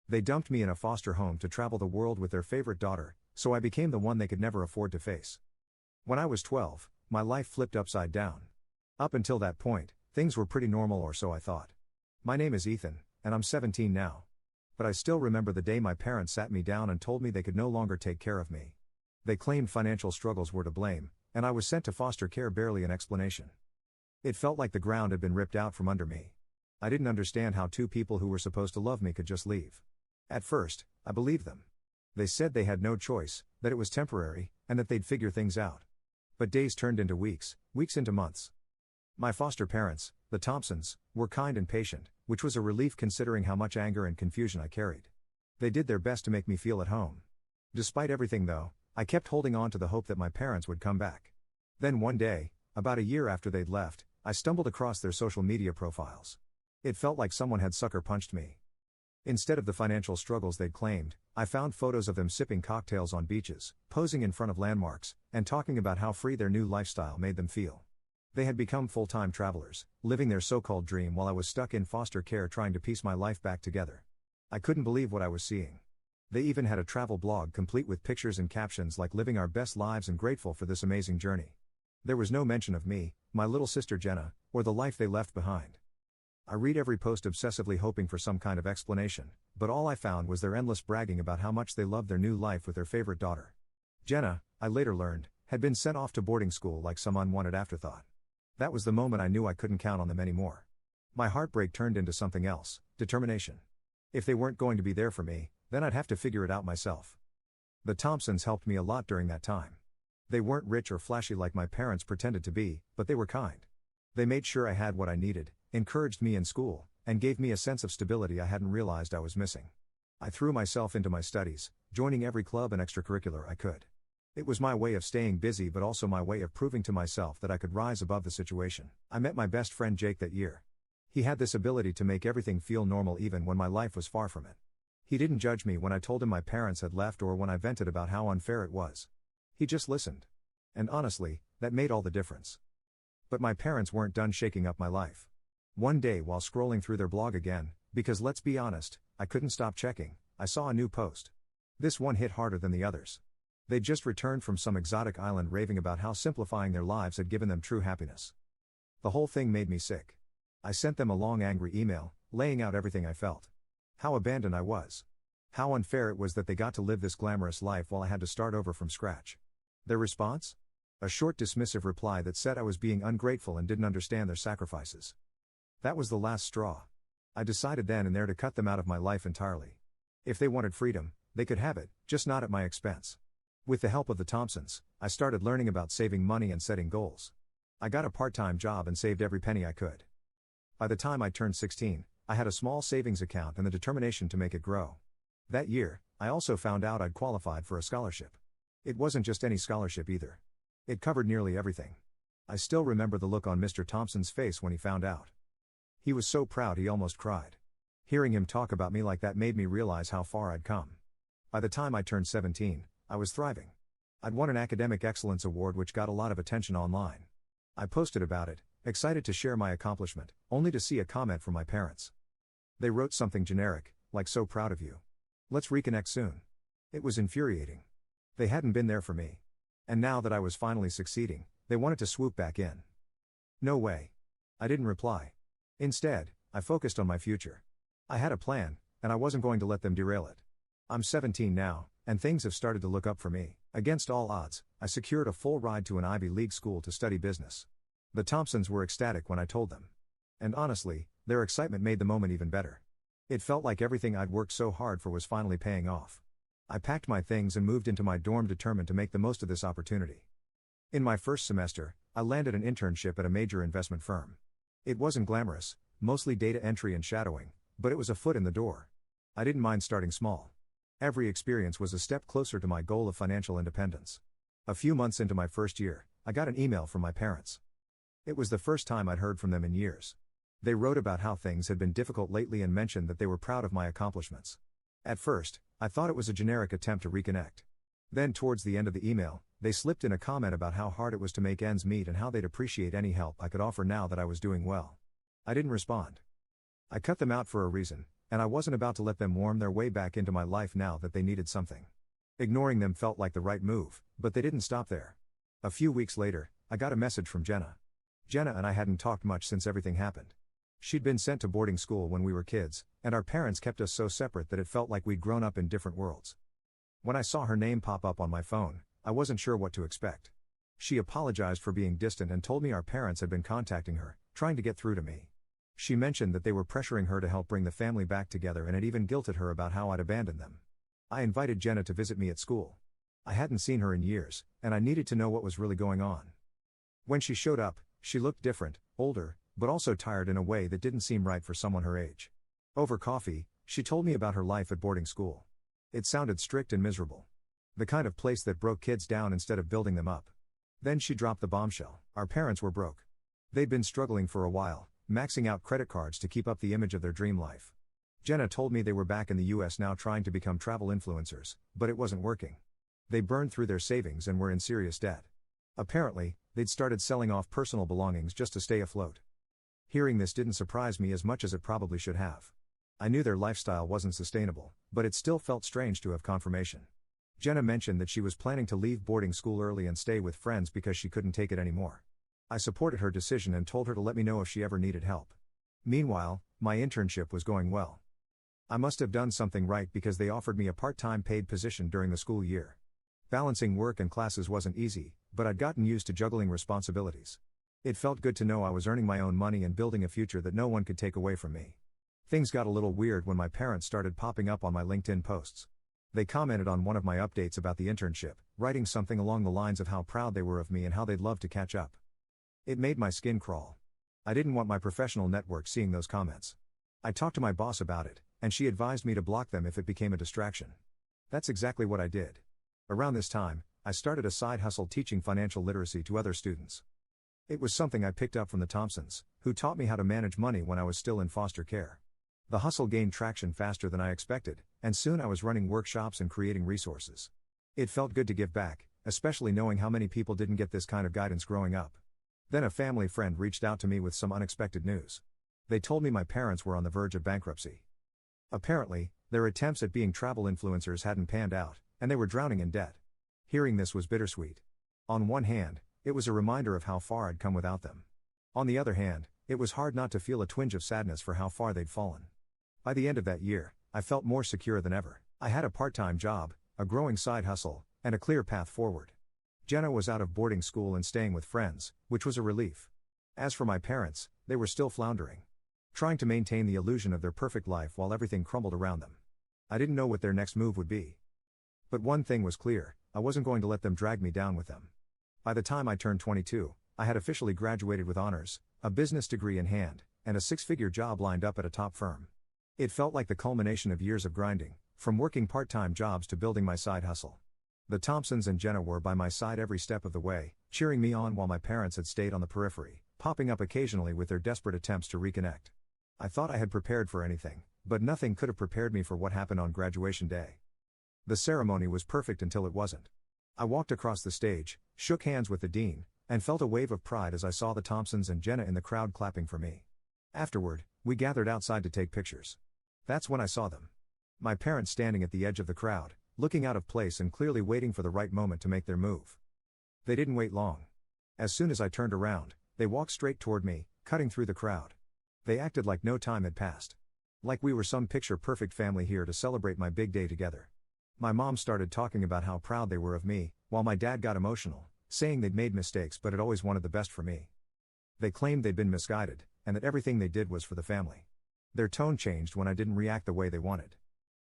They dumped me in a foster home to travel the world with their favorite daughter, so I became the one they could never afford to face. When I was 12, my life flipped upside down. Up until that point, things were pretty normal, or so I thought. My name is Ethan, and I'm 17 now. But I still remember the day my parents sat me down and told me they could no longer take care of me. They claimed financial struggles were to blame, and I was sent to foster care barely an explanation. It felt like the ground had been ripped out from under me. I didn't understand how two people who were supposed to love me could just leave. At first, I believed them. They said they had no choice, that it was temporary, and that they'd figure things out. But days turned into weeks, weeks into months. My foster parents, the Thompsons, were kind and patient, which was a relief considering how much anger and confusion I carried. They did their best to make me feel at home. Despite everything though, I kept holding on to the hope that my parents would come back. Then one day, about a year after they'd left, I stumbled across their social media profiles. It felt like someone had sucker punched me. Instead of the financial struggles they'd claimed, I found photos of them sipping cocktails on beaches, posing in front of landmarks, and talking about how free their new lifestyle made them feel. They had become full-time travelers, living their so-called dream while I was stuck in foster care trying to piece my life back together. I couldn't believe what I was seeing. They even had a travel blog complete with pictures and captions like living our best lives and grateful for this amazing journey. There was no mention of me, my little sister Jenna, or the life they left behind. I read every post obsessively hoping for some kind of explanation, but all I found was their endless bragging about how much they loved their new life with their favorite daughter. Jenna, I later learned, had been sent off to boarding school like some unwanted afterthought. That was the moment I knew I couldn't count on them anymore. My heartbreak turned into something else, determination. If they weren't going to be there for me, then I'd have to figure it out myself. The Thompsons helped me a lot during that time. They weren't rich or flashy like my parents pretended to be, but they were kind. They made sure I had what I needed, encouraged me in school, and gave me a sense of stability I hadn't realized I was missing. I threw myself into my studies, joining every club and extracurricular I could. It was my way of staying busy but also my way of proving to myself that I could rise above the situation. I met my best friend Jake that year. He had this ability to make everything feel normal even when my life was far from it. He didn't judge me when I told him my parents had left or when I vented about how unfair it was. He just listened. And honestly, that made all the difference. But my parents weren't done shaking up my life. One day while scrolling through their blog again, because let's be honest, I couldn't stop checking, I saw a new post. This one hit harder than the others. They'd just returned from some exotic island raving about how simplifying their lives had given them true happiness. The whole thing made me sick. I sent them a long angry email, laying out everything I felt. How abandoned I was. How unfair it was that they got to live this glamorous life while I had to start over from scratch. Their response? A short dismissive reply that said I was being ungrateful and didn't understand their sacrifices. That was the last straw. I decided then and there to cut them out of my life entirely. If they wanted freedom, they could have it, just not at my expense. With the help of the Thompsons, I started learning about saving money and setting goals. I got a part-time job and saved every penny I could. By the time I turned 16, I had a small savings account and the determination to make it grow. That year, I also found out I'd qualified for a scholarship. It wasn't just any scholarship either. It covered nearly everything. I still remember the look on Mr. Thompson's face when he found out. He was so proud he almost cried. Hearing him talk about me like that made me realize how far I'd come. By the time I turned 17, I was thriving. I'd won an academic excellence award which got a lot of attention online. I posted about it, excited to share my accomplishment, only to see a comment from my parents. They wrote something generic, like "so proud of you. Let's reconnect soon." It was infuriating. They hadn't been there for me. And now that I was finally succeeding, they wanted to swoop back in. No way. I didn't reply. Instead, I focused on my future. I had a plan, and I wasn't going to let them derail it. I'm 17 now, and things have started to look up for me. Against all odds, I secured a full ride to an Ivy League school to study business. The Thompsons were ecstatic when I told them. And honestly, their excitement made the moment even better. It felt like everything I'd worked so hard for was finally paying off. I packed my things and moved into my dorm determined to make the most of this opportunity. In my first semester, I landed an internship at a major investment firm. It wasn't glamorous, mostly data entry and shadowing, but it was a foot in the door. I didn't mind starting small. Every experience was a step closer to my goal of financial independence. A few months into my first year, I got an email from my parents. It was the first time I'd heard from them in years. They wrote about how things had been difficult lately and mentioned that they were proud of my accomplishments. At first, I thought it was a generic attempt to reconnect. Then towards the end of the email, they slipped in a comment about how hard it was to make ends meet and how they'd appreciate any help I could offer now that I was doing well. I didn't respond. I cut them out for a reason, and I wasn't about to let them worm their way back into my life now that they needed something. Ignoring them felt like the right move, but they didn't stop there. A few weeks later, I got a message from Jenna. Jenna and I hadn't talked much since everything happened. She'd been sent to boarding school when we were kids, and our parents kept us so separate that it felt like we'd grown up in different worlds. When I saw her name pop up on my phone, I wasn't sure what to expect. She apologized for being distant and told me our parents had been contacting her, trying to get through to me. She mentioned that they were pressuring her to help bring the family back together and had even guilted her about how I'd abandoned them. I invited Jenna to visit me at school. I hadn't seen her in years, and I needed to know what was really going on. When she showed up, she looked different, older, but also tired in a way that didn't seem right for someone her age. Over coffee, she told me about her life at boarding school. It sounded strict and miserable. The kind of place that broke kids down instead of building them up. Then she dropped the bombshell. Our parents were broke. They'd been struggling for a while, maxing out credit cards to keep up the image of their dream life. Jenna told me they were back in the US now trying to become travel influencers, but it wasn't working. They burned through their savings and were in serious debt. Apparently, they'd started selling off personal belongings just to stay afloat. Hearing this didn't surprise me as much as it probably should have. I knew their lifestyle wasn't sustainable, but it still felt strange to have confirmation. Jenna mentioned that she was planning to leave boarding school early and stay with friends because she couldn't take it anymore. I supported her decision and told her to let me know if she ever needed help. Meanwhile, my internship was going well. I must have done something right because they offered me a part-time paid position during the school year. Balancing work and classes wasn't easy, but I'd gotten used to juggling responsibilities. It felt good to know I was earning my own money and building a future that no one could take away from me. Things got a little weird when my parents started popping up on my LinkedIn posts. They commented on one of my updates about the internship, writing something along the lines of how proud they were of me and how they'd love to catch up. It made my skin crawl. I didn't want my professional network seeing those comments. I talked to my boss about it, and she advised me to block them if it became a distraction. That's exactly what I did. Around this time, I started a side hustle teaching financial literacy to other students. It was something I picked up from the Thompsons, who taught me how to manage money when I was still in foster care. The hustle gained traction faster than I expected, and soon I was running workshops and creating resources. It felt good to give back, especially knowing how many people didn't get this kind of guidance growing up. Then a family friend reached out to me with some unexpected news. They told me my parents were on the verge of bankruptcy. Apparently, their attempts at being travel influencers hadn't panned out, and they were drowning in debt. Hearing this was bittersweet. On one hand, it was a reminder of how far I'd come without them. On the other hand, it was hard not to feel a twinge of sadness for how far they'd fallen. By the end of that year, I felt more secure than ever. I had a part-time job, a growing side hustle, and a clear path forward. Jenna was out of boarding school and staying with friends, which was a relief. As for my parents, they were still floundering, trying to maintain the illusion of their perfect life while everything crumbled around them. I didn't know what their next move would be. But one thing was clear, I wasn't going to let them drag me down with them. By the time I turned 22, I had officially graduated with honors, a business degree in hand, and a six-figure job lined up at a top firm. It felt like the culmination of years of grinding, from working part-time jobs to building my side hustle. The Thompsons and Jenna were by my side every step of the way, cheering me on while my parents had stayed on the periphery, popping up occasionally with their desperate attempts to reconnect. I thought I had prepared for anything, but nothing could have prepared me for what happened on graduation day. The ceremony was perfect until it wasn't. I walked across the stage, shook hands with the dean, and felt a wave of pride as I saw the Thompsons and Jenna in the crowd clapping for me. Afterward, we gathered outside to take pictures. That's when I saw them. My parents standing at the edge of the crowd, looking out of place and clearly waiting for the right moment to make their move. They didn't wait long. As soon as I turned around, they walked straight toward me, cutting through the crowd. They acted like no time had passed. Like we were some picture-perfect family here to celebrate my big day together. My mom started talking about how proud they were of me, while my dad got emotional, saying they'd made mistakes but had always wanted the best for me. They claimed they'd been misguided, and that everything they did was for the family. Their tone changed when I didn't react the way they wanted.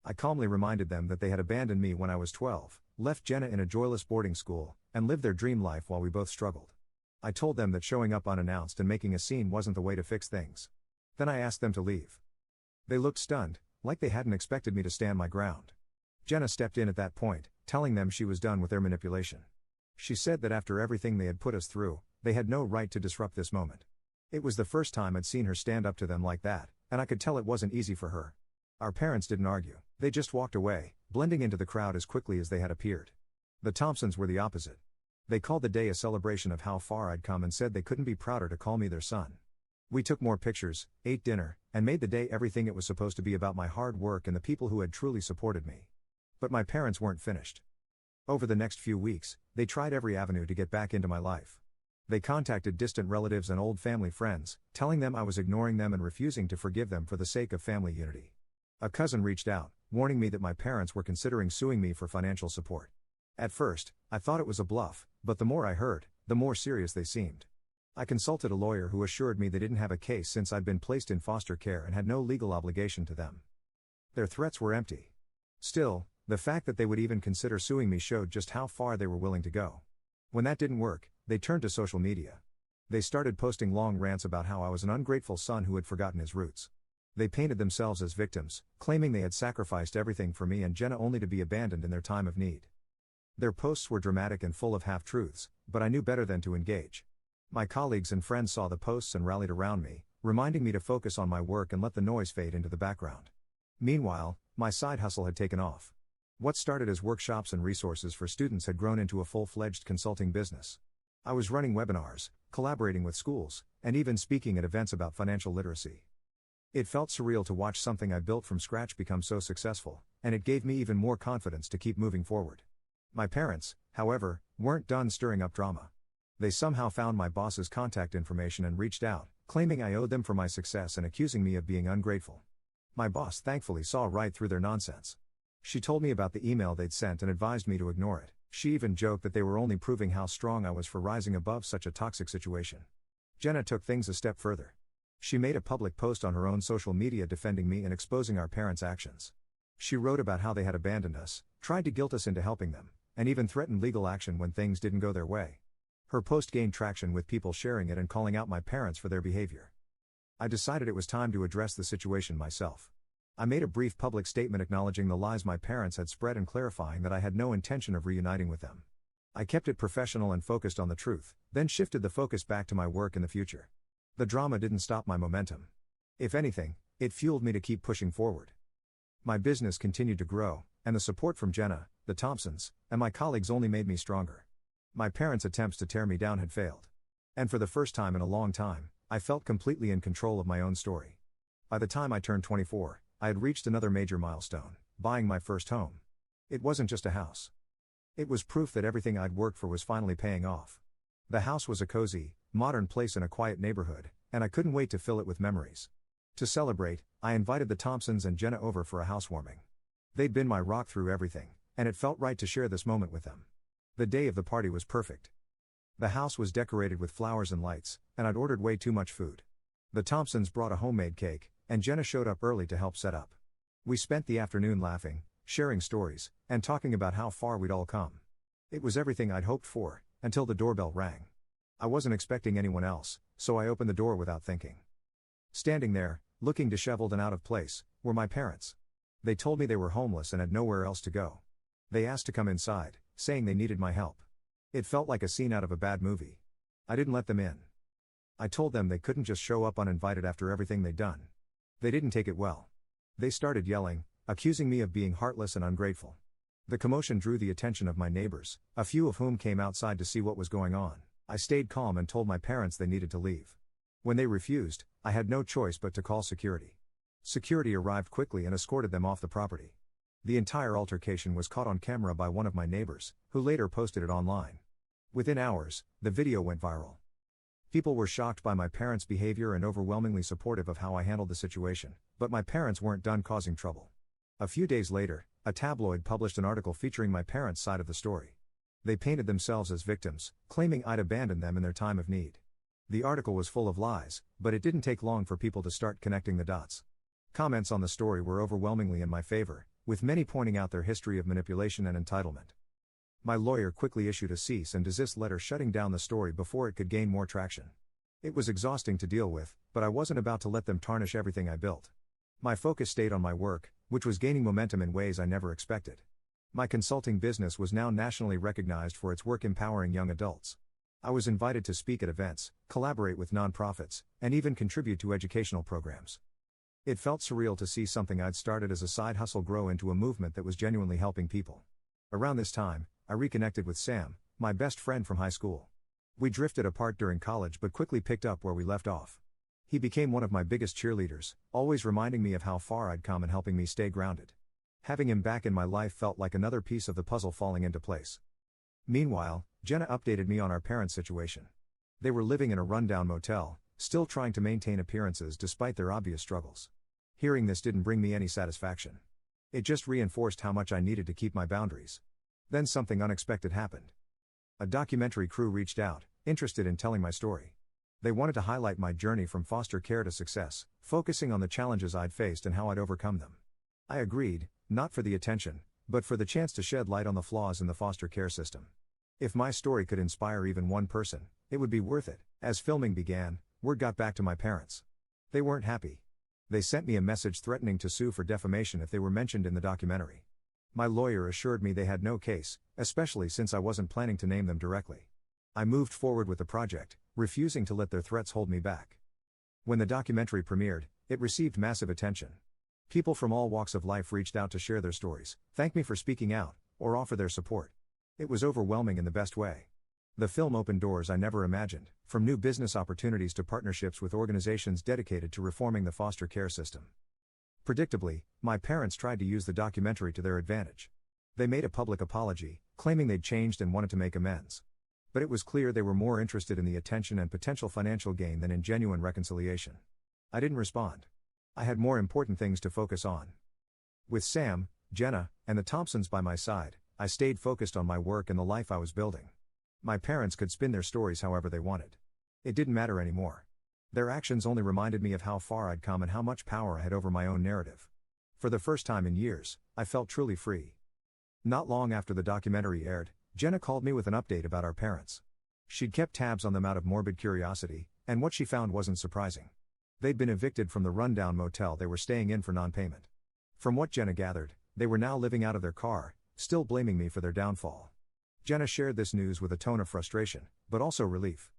I calmly reminded them that they had abandoned me when I was 12, left Jenna in a joyless boarding school, and lived their dream life while we both struggled. I told them that showing up unannounced and making a scene wasn't the way to fix things. Then I asked them to leave. They looked stunned, like they hadn't expected me to stand my ground. Jenna stepped in at that point, telling them she was done with their manipulation. She said that after everything they had put us through, they had no right to disrupt this moment. It was the first time I'd seen her stand up to them like that, and I could tell it wasn't easy for her. Our parents didn't argue. They just walked away, blending into the crowd as quickly as they had appeared. The Thompsons were the opposite. They called the day a celebration of how far I'd come and said they couldn't be prouder to call me their son. We took more pictures, ate dinner, and made the day everything it was supposed to be about my hard work and the people who had truly supported me. But my parents weren't finished. Over the next few weeks, they tried every avenue to get back into my life. They contacted distant relatives and old family friends, telling them I was ignoring them and refusing to forgive them for the sake of family unity. A cousin reached out, warning me that my parents were considering suing me for financial support. At first, I thought it was a bluff, but the more I heard, the more serious they seemed. I consulted a lawyer who assured me they didn't have a case since I'd been placed in foster care and had no legal obligation to them. Their threats were empty. Still, the fact that they would even consider suing me showed just how far they were willing to go. When that didn't work, they turned to social media. They started posting long rants about how I was an ungrateful son who had forgotten his roots. They painted themselves as victims, claiming they had sacrificed everything for me and Jenna only to be abandoned in their time of need. Their posts were dramatic and full of half-truths, but I knew better than to engage. My colleagues and friends saw the posts and rallied around me, reminding me to focus on my work and let the noise fade into the background. Meanwhile, my side hustle had taken off. What started as workshops and resources for students had grown into a full-fledged consulting business. I was running webinars, collaborating with schools, and even speaking at events about financial literacy. It felt surreal to watch something I built from scratch become so successful, and it gave me even more confidence to keep moving forward. My parents, however, weren't done stirring up drama. They somehow found my boss's contact information and reached out, claiming I owed them for my success and accusing me of being ungrateful. My boss thankfully saw right through their nonsense. She told me about the email they'd sent and advised me to ignore it. She even joked that they were only proving how strong I was for rising above such a toxic situation. Jenna took things a step further. She made a public post on her own social media defending me and exposing our parents' actions. She wrote about how they had abandoned us, tried to guilt us into helping them, and even threatened legal action when things didn't go their way. Her post gained traction with people sharing it and calling out my parents for their behavior. I decided it was time to address the situation myself. I made a brief public statement acknowledging the lies my parents had spread and clarifying that I had no intention of reuniting with them. I kept it professional and focused on the truth, then shifted the focus back to my work in the future. The drama didn't stop my momentum. If anything, it fueled me to keep pushing forward. My business continued to grow, and the support from Jenna, the Thompsons, and my colleagues only made me stronger. My parents' attempts to tear me down had failed. And for the first time in a long time, I felt completely in control of my own story. By the time I turned 24, I had reached another major milestone, buying my first home. It wasn't just a house. It was proof that everything I'd worked for was finally paying off. The house was a cozy, modern place in a quiet neighborhood, and I couldn't wait to fill it with memories. To celebrate, I invited the Thompsons and Jenna over for a housewarming. They'd been my rock through everything, and it felt right to share this moment with them. The day of the party was perfect. The house was decorated with flowers and lights, and I'd ordered way too much food. The Thompsons brought a homemade cake, and Jenna showed up early to help set up. We spent the afternoon laughing, sharing stories, and talking about how far we'd all come. It was everything I'd hoped for, until the doorbell rang. I wasn't expecting anyone else, so I opened the door without thinking. Standing there, looking disheveled and out of place, were my parents. They told me they were homeless and had nowhere else to go. They asked to come inside, saying they needed my help. It felt like a scene out of a bad movie. I didn't let them in. I told them they couldn't just show up uninvited after everything they'd done. They didn't take it well. They started yelling, accusing me of being heartless and ungrateful. The commotion drew the attention of my neighbors, a few of whom came outside to see what was going on. I stayed calm and told my parents they needed to leave. When they refused, I had no choice but to call security. Security arrived quickly and escorted them off the property. The entire altercation was caught on camera by one of my neighbors, who later posted it online. Within hours, the video went viral. People were shocked by my parents' behavior and overwhelmingly supportive of how I handled the situation, but my parents weren't done causing trouble. A few days later, a tabloid published an article featuring my parents' side of the story. They painted themselves as victims, claiming I'd abandoned them in their time of need. The article was full of lies, but it didn't take long for people to start connecting the dots. Comments on the story were overwhelmingly in my favor, with many pointing out their history of manipulation and entitlement. My lawyer quickly issued a cease and desist letter shutting down the story before it could gain more traction. It was exhausting to deal with, but I wasn't about to let them tarnish everything I built. My focus stayed on my work, which was gaining momentum in ways I never expected. My consulting business was now nationally recognized for its work empowering young adults. I was invited to speak at events, collaborate with nonprofits, and even contribute to educational programs. It felt surreal to see something I'd started as a side hustle grow into a movement that was genuinely helping people. Around this time, I reconnected with Sam, my best friend from high school. We drifted apart during college but quickly picked up where we left off. He became one of my biggest cheerleaders, always reminding me of how far I'd come and helping me stay grounded. Having him back in my life felt like another piece of the puzzle falling into place. Meanwhile, Jenna updated me on our parents' situation. They were living in a rundown motel, still trying to maintain appearances despite their obvious struggles. Hearing this didn't bring me any satisfaction. It just reinforced how much I needed to keep my boundaries. Then something unexpected happened. A documentary crew reached out, interested in telling my story. They wanted to highlight my journey from foster care to success, focusing on the challenges I'd faced and how I'd overcome them. I agreed, not for the attention, but for the chance to shed light on the flaws in the foster care system. If my story could inspire even one person, it would be worth it. As filming began, word got back to my parents. They weren't happy. They sent me a message threatening to sue for defamation if they were mentioned in the documentary. My lawyer assured me they had no case, especially since I wasn't planning to name them directly. I moved forward with the project, refusing to let their threats hold me back. When the documentary premiered, it received massive attention. People from all walks of life reached out to share their stories, thank me for speaking out, or offer their support. It was overwhelming in the best way. The film opened doors I never imagined, from new business opportunities to partnerships with organizations dedicated to reforming the foster care system. Predictably, my parents tried to use the documentary to their advantage. They made a public apology, claiming they'd changed and wanted to make amends. But it was clear they were more interested in the attention and potential financial gain than in genuine reconciliation. I didn't respond. I had more important things to focus on. With Sam, Jenna, and the Thompsons by my side, I stayed focused on my work and the life I was building. My parents could spin their stories however they wanted. It didn't matter anymore. Their actions only reminded me of how far I'd come and how much power I had over my own narrative. For the first time in years, I felt truly free. Not long after the documentary aired, Jenna called me with an update about our parents. She'd kept tabs on them out of morbid curiosity, and what she found wasn't surprising. They'd been evicted from the rundown motel they were staying in for non-payment. From what Jenna gathered, they were now living out of their car, still blaming me for their downfall. Jenna shared this news with a tone of frustration, but also relief.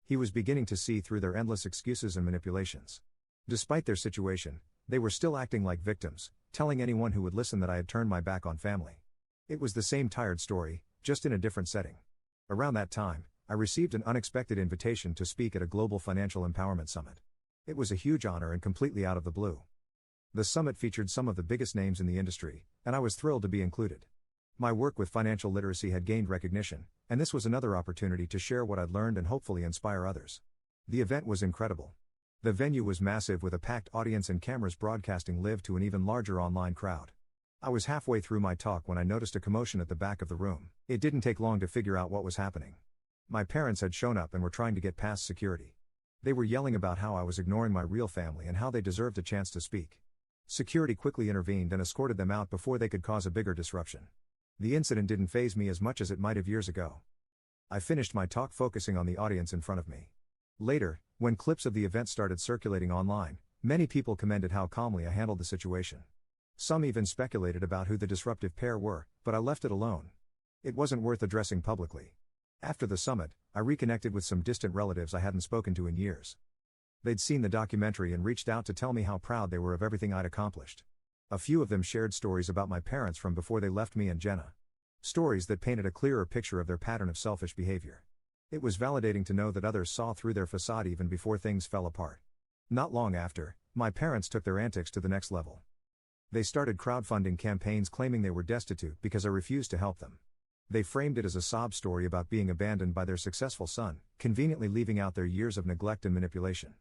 He was beginning to see through their endless excuses and manipulations. Despite their situation, they were still acting like victims, telling anyone who would listen that I had turned my back on family. It was the same tired story, just in a different setting. Around that time, I received an unexpected invitation to speak at a global financial empowerment summit. It was a huge honor and completely out of the blue. The summit featured some of the biggest names in the industry, and I was thrilled to be included. My work with financial literacy had gained recognition, and this was another opportunity to share what I'd learned and hopefully inspire others. The event was incredible. The venue was massive with a packed audience and cameras broadcasting live to an even larger online crowd. I was halfway through my talk when I noticed a commotion at the back of the room. It didn't take long to figure out what was happening. My parents had shown up and were trying to get past security. They were yelling about how I was ignoring my real family and how they deserved a chance to speak. Security quickly intervened and escorted them out before they could cause a bigger disruption. The incident didn't faze me as much as it might have years ago. I finished my talk focusing on the audience in front of me. Later, when clips of the event started circulating online, many people commended how calmly I handled the situation. Some even speculated about who the disruptive pair were, but I left it alone. It wasn't worth addressing publicly. After the summit, I reconnected with some distant relatives I hadn't spoken to in years. They'd seen the documentary and reached out to tell me how proud they were of everything I'd accomplished. A few of them shared stories about my parents from before they left me and Jenna. Stories that painted a clearer picture of their pattern of selfish behavior. It was validating to know that others saw through their facade even before things fell apart. Not long after, my parents took their antics to the next level. They started crowdfunding campaigns claiming they were destitute because I refused to help them. They framed it as a sob story about being abandoned by their successful son, conveniently leaving out their years of neglect and manipulation.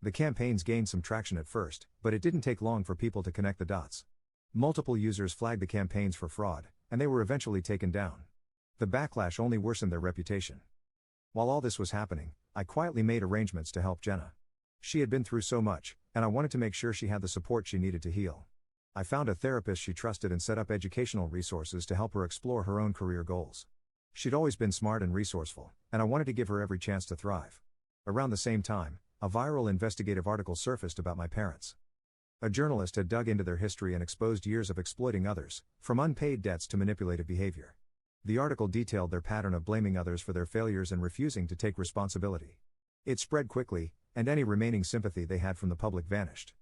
The campaigns gained some traction at first, but it didn't take long for people to connect the dots. Multiple users flagged the campaigns for fraud, and they were eventually taken down. The backlash only worsened their reputation. While all this was happening, I quietly made arrangements to help Jenna. She had been through so much, and I wanted to make sure she had the support she needed to heal. I found a therapist she trusted and set up educational resources to help her explore her own career goals. She'd always been smart and resourceful, and I wanted to give her every chance to thrive. Around the same time, a viral investigative article surfaced about my parents. A journalist had dug into their history and exposed years of exploiting others, from unpaid debts to manipulative behavior. The article detailed their pattern of blaming others for their failures and refusing to take responsibility. It spread quickly, and any remaining sympathy they had from the public vanished.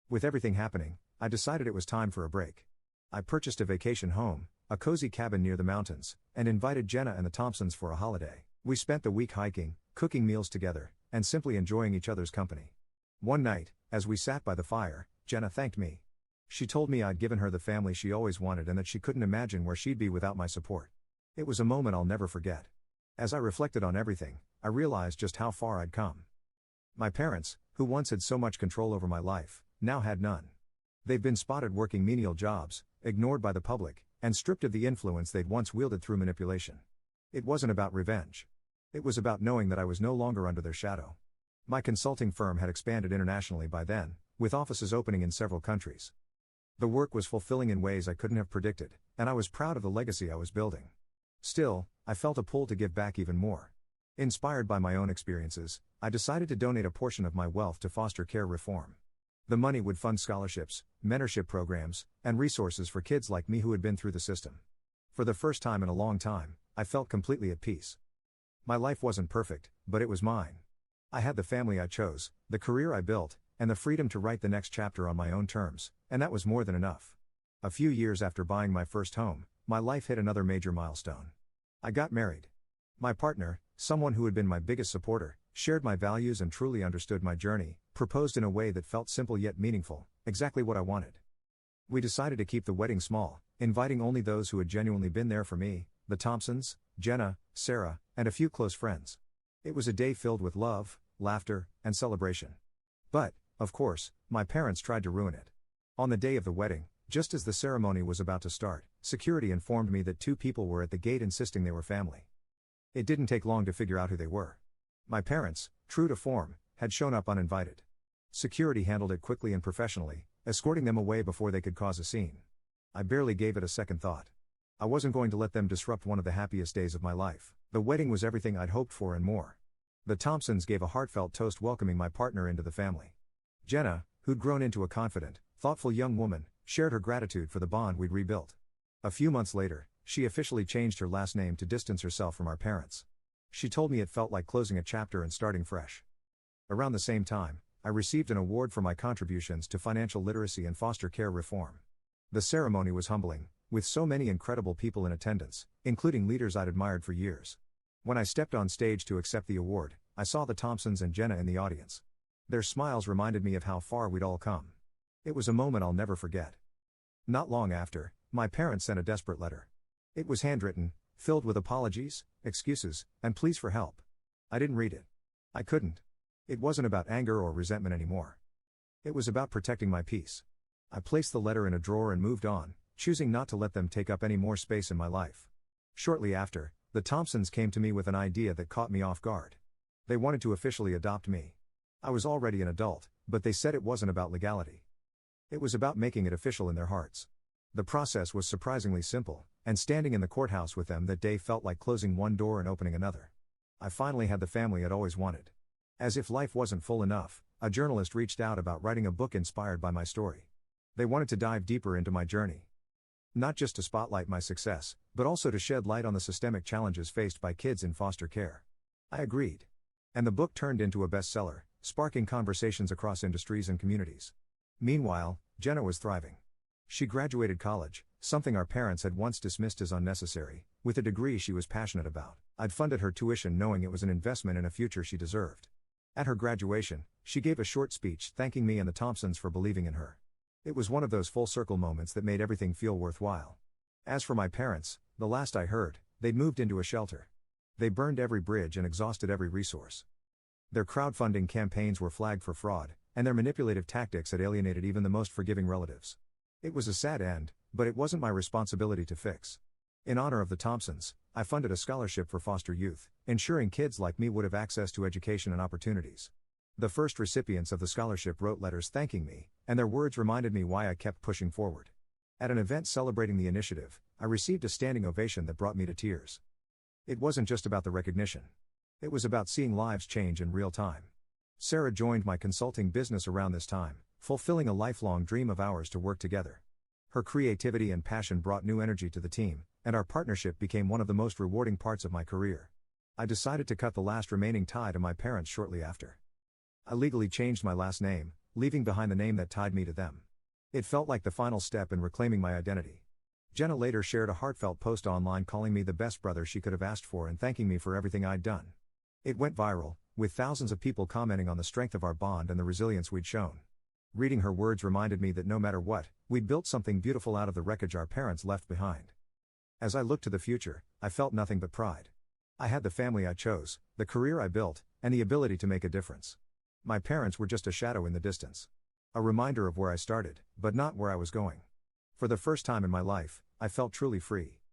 With everything happening, I decided it was time for a break. I purchased a vacation home, a cozy cabin near the mountains, and invited Jenna and the Thompsons for a holiday. We spent the week hiking, cooking meals together, and simply enjoying each other's company. One night, as we sat by the fire, Jenna thanked me. She told me I'd given her the family she always wanted and that she couldn't imagine where she'd be without my support. It was a moment I'll never forget. As I reflected on everything, I realized just how far I'd come. My parents, who once had so much control over my life, now had none. They've been spotted working menial jobs, ignored by the public, and stripped of the influence they'd once wielded through manipulation. It wasn't about revenge. It was about knowing that I was no longer under their shadow. My consulting firm had expanded internationally by then, with offices opening in several countries. The work was fulfilling in ways I couldn't have predicted, and I was proud of the legacy I was building. Still, I felt a pull to give back even more. Inspired by my own experiences, I decided to donate a portion of my wealth to foster care reform. The money would fund scholarships, mentorship programs, and resources for kids like me who had been through the system. For the first time in a long time, I felt completely at peace. My life wasn't perfect, but it was mine. I had the family I chose, the career I built, and the freedom to write the next chapter on my own terms, and that was more than enough. A few years after buying my first home, my life hit another major milestone. I got married. My partner, someone who had been my biggest supporter, shared my values and truly understood my journey, proposed in a way that felt simple yet meaningful, exactly what I wanted. We decided to keep the wedding small, inviting only those who had genuinely been there for me, the Thompsons, Jenna, Sarah, and a few close friends. It was a day filled with love, laughter, and celebration. But, of course, my parents tried to ruin it. On the day of the wedding, just as the ceremony was about to start, security informed me that two people were at the gate insisting they were family. It didn't take long to figure out who they were. My parents, true to form, had shown up uninvited. Security handled it quickly and professionally, escorting them away before they could cause a scene. I barely gave it a second thought. I wasn't going to let them disrupt one of the happiest days of my life. The wedding was everything I'd hoped for and more. The Thompsons gave a heartfelt toast welcoming my partner into the family. Jenna, who'd grown into a confident, thoughtful young woman, shared her gratitude for the bond we'd rebuilt. A few months later, she officially changed her last name to distance herself from our parents. She told me it felt like closing a chapter and starting fresh. Around the same time, I received an award for my contributions to financial literacy and foster care reform. The ceremony was humbling, with so many incredible people in attendance, including leaders I'd admired for years. When I stepped on stage to accept the award, I saw the Thompsons and Jenna in the audience. Their smiles reminded me of how far we'd all come. It was a moment I'll never forget. Not long after, my parents sent a desperate letter. It was handwritten, filled with apologies, excuses, and pleas for help. I didn't read it. I couldn't. It wasn't about anger or resentment anymore. It was about protecting my peace. I placed the letter in a drawer and moved on, choosing not to let them take up any more space in my life. Shortly after, the Thompsons came to me with an idea that caught me off guard. They wanted to officially adopt me. I was already an adult, but they said it wasn't about legality. It was about making it official in their hearts. The process was surprisingly simple, and standing in the courthouse with them that day felt like closing one door and opening another. I finally had the family I'd always wanted. As if life wasn't full enough, a journalist reached out about writing a book inspired by my story. They wanted to dive deeper into my journey. Not just to spotlight my success, but also to shed light on the systemic challenges faced by kids in foster care. I agreed. And the book turned into a bestseller, sparking conversations across industries and communities. Meanwhile, Jenna was thriving. She graduated college, something our parents had once dismissed as unnecessary, with a degree she was passionate about. I'd funded her tuition knowing it was an investment in a future she deserved. At her graduation, she gave a short speech thanking me and the Thompsons for believing in her. It was one of those full-circle moments that made everything feel worthwhile. As for my parents, the last I heard, they'd moved into a shelter. They burned every bridge and exhausted every resource. Their crowdfunding campaigns were flagged for fraud, and their manipulative tactics had alienated even the most forgiving relatives. It was a sad end, but it wasn't my responsibility to fix. In honor of the Thompsons, I funded a scholarship for foster youth, ensuring kids like me would have access to education and opportunities. The first recipients of the scholarship wrote letters thanking me, and their words reminded me why I kept pushing forward. At an event celebrating the initiative, I received a standing ovation that brought me to tears. It wasn't just about the recognition. It was about seeing lives change in real time. Sarah joined my consulting business around this time, fulfilling a lifelong dream of ours to work together. Her creativity and passion brought new energy to the team, and our partnership became one of the most rewarding parts of my career. I decided to cut the last remaining tie to my parents shortly after. I legally changed my last name, leaving behind the name that tied me to them. It felt like the final step in reclaiming my identity. Jenna later shared a heartfelt post online calling me the best brother she could have asked for and thanking me for everything I'd done. It went viral, with thousands of people commenting on the strength of our bond and the resilience we'd shown. Reading her words reminded me that no matter what, we'd built something beautiful out of the wreckage our parents left behind. As I looked to the future, I felt nothing but pride. I had the family I chose, the career I built, and the ability to make a difference. My parents were just a shadow in the distance. A reminder of where I started, but not where I was going. For the first time in my life, I felt truly free.